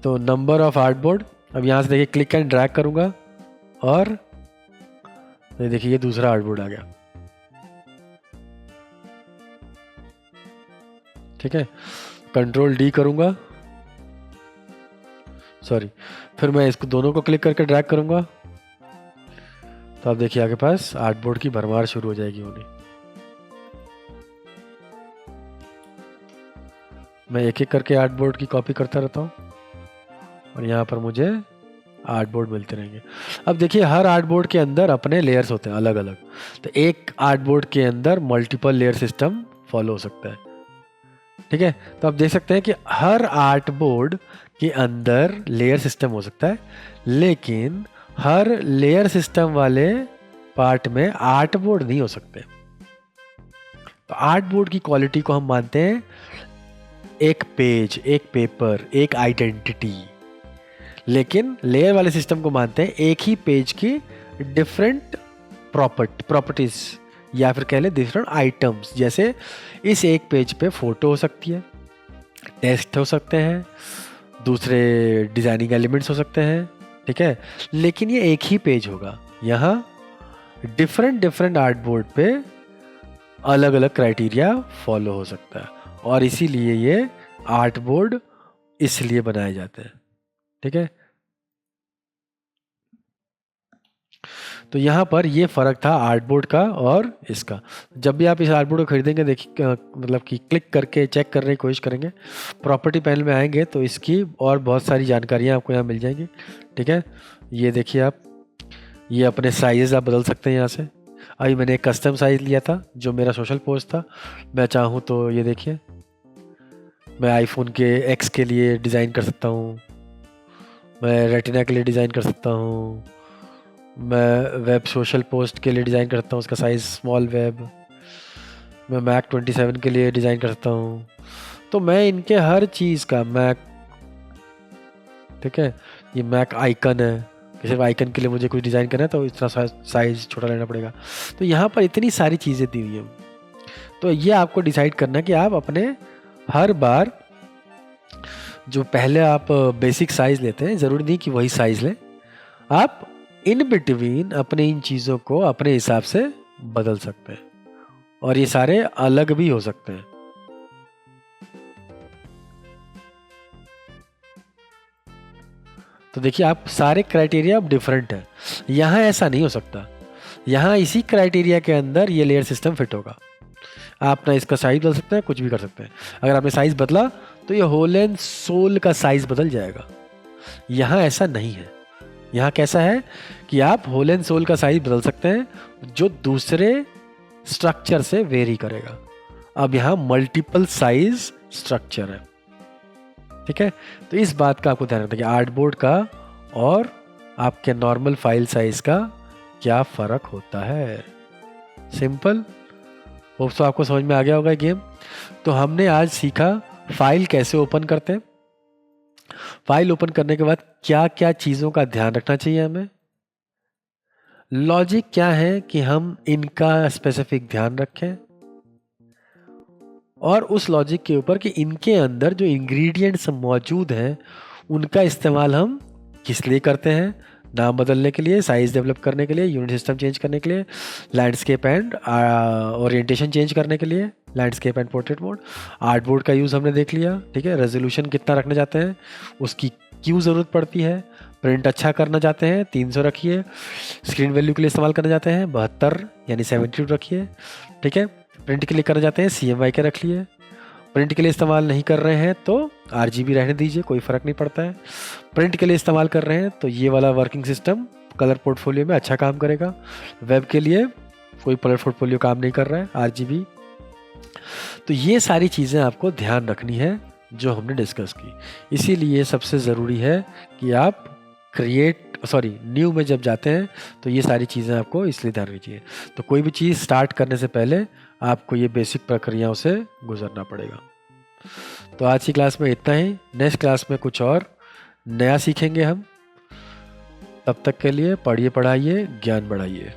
तो नंबर ऑफ आर्ट बोर्ड, अब यहाँ से देखिए क्लिक एंड ड्रैग करूंगा और ये देखिए ये दूसरा आर्ट बोर्ड आ गया। ठीक है, कंट्रोल D करूंगा, सॉरी, फिर मैं इसको दोनों को क्लिक करके ड्रैग करूंगा तो आप देखिए आपके पास आर्ट बोर्ड की भरमार शुरू हो जाएगी होनी। मैं एक एक करके आर्ट बोर्ड की कॉपी करता रहता हूँ और यहाँ पर मुझे आर्ट बोर्ड मिलते रहेंगे। अब देखिए हर आर्ट बोर्ड के अंदर अपने लेयर्स होते हैं अलग अलग, तो एक आर्ट बोर्ड के अंदर मल्टीपल लेयर सिस्टम फॉलो हो सकता है। ठीक है, तो आप देख सकते हैं कि हर आर्ट बोर्ड के अंदर लेयर सिस्टम हो सकता है, लेकिन हर लेयर सिस्टम वाले पार्ट में आर्ट बोर्ड नहीं हो सकते। तो आर्ट बोर्ड की क्वालिटी को हम मानते हैं एक पेज, एक पेपर, एक आइडेंटिटी, लेकिन लेयर वाले सिस्टम को मानते हैं एक ही पेज की डिफरेंट प्रॉपर्टीज या फिर कह लें डिफरेंट आइटम्स। जैसे इस एक पेज पे फोटो हो सकती है, टेक्स्ट हो सकते हैं, दूसरे डिजाइनिंग एलिमेंट्स हो सकते हैं। ठीक है, लेकिन ये एक ही पेज होगा। यहाँ डिफरेंट आर्ट बोर्ड पे अलग अलग क्राइटेरिया फॉलो हो सकता है और इसीलिए ये आर्ट बोर्ड इसलिए बनाए जाते हैं। ठीक है, तो यहाँ पर ये फ़र्क था आर्ट बोर्ड का और इसका। जब भी आप इस आर्ट बोर्ड को खरीदेंगे, देखिए मतलब कि क्लिक करके चेक करने की कोशिश करेंगे, प्रॉपर्टी पैनल में आएंगे तो इसकी और बहुत सारी जानकारियाँ आपको यहाँ मिल जाएंगी। ठीक है, ये देखिए आप, ये अपने साइज़ आप बदल सकते हैं यहाँ से। अभी मैंने एक कस्टम साइज़ लिया था जो मेरा सोशल पोस्ट था। मैं चाहूँ तो ये देखिए मैं आईफोन के X के लिए डिज़ाइन कर सकता हूँ, मैं रेटिना के लिए डिज़ाइन कर सकता हूँ, मैं वेब सोशल पोस्ट के लिए डिज़ाइन करता हूँ, उसका साइज़ स्मॉल वेब। मैं मैक 27 के लिए डिज़ाइन करता हूँ। तो मैं इनके हर चीज़ का मैक, ठीक है, ये मैक आइकन है, सिर्फ आइकन के लिए मुझे कुछ डिज़ाइन करना है तो इतना साइज़ छोटा लेना पड़ेगा। तो यहाँ पर इतनी सारी चीज़ें दी हुई हैं। तो ये आपको डिसाइड करना है कि आप अपने हर बार जो पहले आप बेसिक साइज़ लेते हैं, ज़रूरी नहीं कि वही साइज़ लें, आप इन बिटवीन अपने इन चीज़ों को अपने हिसाब से बदल सकते हैं, और ये सारे अलग भी हो सकते हैं। तो देखिए, आप सारे क्राइटेरिया अब डिफरेंट है। यहाँ ऐसा नहीं हो सकता, यहाँ इसी क्राइटेरिया के अंदर ये लेयर सिस्टम फिट होगा। आप ना इसका साइज बदल सकते हैं, कुछ भी कर सकते हैं। अगर आपने साइज बदला तो ये होल एंड सोल का साइज बदल जाएगा। यहाँ ऐसा नहीं है। यहाँ कैसा है कि आप होल एंड सोल का साइज बदल सकते हैं, जो दूसरे स्ट्रक्चर से वेरी करेगा। अब यहाँ मल्टीपल साइज स्ट्रक्चर है, ठीक है। तो इस बात का आपको ध्यान रखना कि आर्टबोर्ड का और आपके नॉर्मल फाइल साइज का क्या फर्क होता है। सिंपल। होप सो आपको समझ में आ गया होगा गेम। तो हमने आज सीखा फाइल कैसे ओपन करते हैं, फाइल ओपन करने के बाद क्या क्या चीज़ों का ध्यान रखना चाहिए हमें, लॉजिक क्या है कि हम इनका स्पेसिफिक ध्यान रखें, और उस लॉजिक के ऊपर कि इनके अंदर जो इंग्रेडिएंट्स मौजूद हैं उनका इस्तेमाल हम किस लिए करते हैं। नाम बदलने के लिए, साइज डेवलप करने के लिए, यूनिट सिस्टम चेंज करने के लिए, लैंडस्केप एंड ओरिएंटेशन चेंज करने के लिए, landscape and portrait mode. Artboard का यूज़ हमने देख लिया, ठीक है। रेजोल्यूशन कितना रखना चाहते हैं, उसकी क्यों ज़रूरत पड़ती है। प्रिंट अच्छा करना चाहते हैं 300 रखिए। स्क्रीन वैल्यू के लिए इस्तेमाल करना चाहते हैं 72 यानी 72 रखिए, ठीक है। प्रिंट के लिए करना चाहते हैं CMYK के रख लिए। प्रिंट के लिए इस्तेमाल नहीं कर रहे हैं तो RGB रहने दीजिए, कोई फ़र्क नहीं पड़ता है। प्रिंट के लिए इस्तेमाल कर रहे हैं तो ये वाला वर्किंग सिस्टम कलर पोर्टफोलियो में अच्छा काम करेगा। वेब के लिए कोई कलर पोर्टफोलियो काम नहीं कर रहा है, RGB। तो ये सारी चीज़ें आपको ध्यान रखनी है जो हमने डिस्कस की। इसीलिए सबसे ज़रूरी है कि आप न्यू में जब जाते हैं तो ये सारी चीज़ें आपको इसलिए ध्यान रखिए। तो कोई भी चीज़ स्टार्ट करने से पहले आपको ये बेसिक प्रक्रियाओं से गुजरना पड़ेगा। तो आज की क्लास में इतना ही। नेक्स्ट क्लास में कुछ और नया सीखेंगे हम। तब तक के लिए पढ़िए, पढ़ाइए, ज्ञान बढ़ाइए।